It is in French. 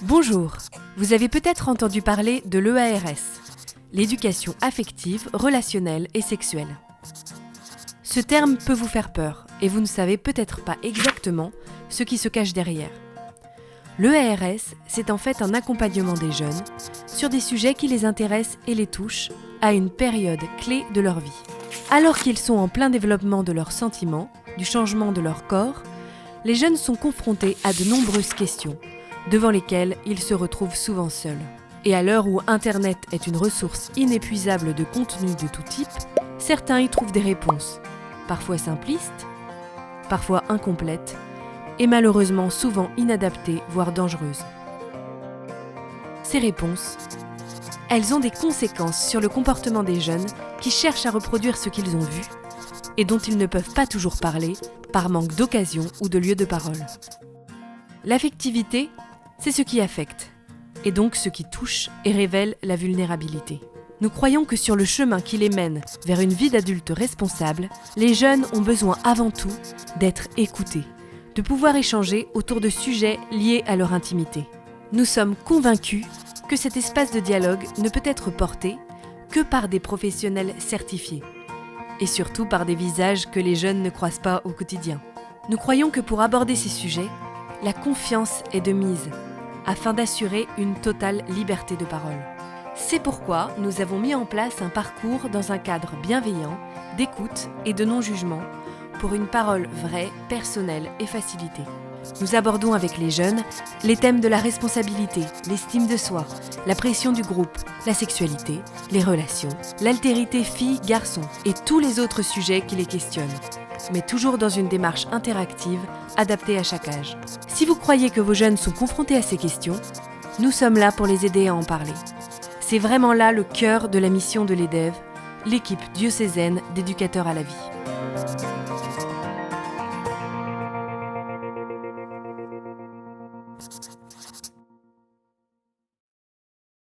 Bonjour, vous avez peut-être entendu parler de l'EARS, l'éducation affective, relationnelle et sexuelle. Ce terme peut vous faire peur et vous ne savez peut-être pas exactement ce qui se cache derrière. L'EARS, c'est en fait un accompagnement des jeunes sur des sujets qui les intéressent et les touchent à une période clé de leur vie. Alors qu'ils sont en plein développement de leurs sentiments, du changement de leur corps, les jeunes sont confrontés à de nombreuses questions, devant lesquelles ils se retrouvent souvent seuls. Et à l'heure où Internet est une ressource inépuisable de contenus de tout type, certains y trouvent des réponses, parfois simplistes, parfois incomplètes, et malheureusement souvent inadaptées, voire dangereuses. Ces réponses, elles ont des conséquences sur le comportement des jeunes qui cherchent à reproduire ce qu'ils ont vu et dont ils ne peuvent pas toujours parler par manque d'occasion ou de lieu de parole. L'affectivité, c'est ce qui affecte, et donc ce qui touche et révèle la vulnérabilité. Nous croyons que sur le chemin qui les mène vers une vie d'adulte responsable, les jeunes ont besoin avant tout d'être écoutés, de pouvoir échanger autour de sujets liés à leur intimité. Nous sommes convaincus que cet espace de dialogue ne peut être porté que par des professionnels certifiés, et surtout par des visages que les jeunes ne croisent pas au quotidien. Nous croyons que pour aborder ces sujets, la confiance est de mise, afin d'assurer une totale liberté de parole. C'est pourquoi nous avons mis en place un parcours dans un cadre bienveillant, d'écoute et de non-jugement, pour une parole vraie, personnelle et facilitée. Nous abordons avec les jeunes les thèmes de la responsabilité, l'estime de soi, la pression du groupe, la sexualité, les relations, l'altérité fille-garçon et tous les autres sujets qui les questionnent, mais toujours dans une démarche interactive adaptée à chaque âge. Si vous croyez que vos jeunes sont confrontés à ces questions, nous sommes là pour les aider à en parler. C'est vraiment là le cœur de la mission de l'EDEV, l'équipe diocésaine d'éducateurs à la vie.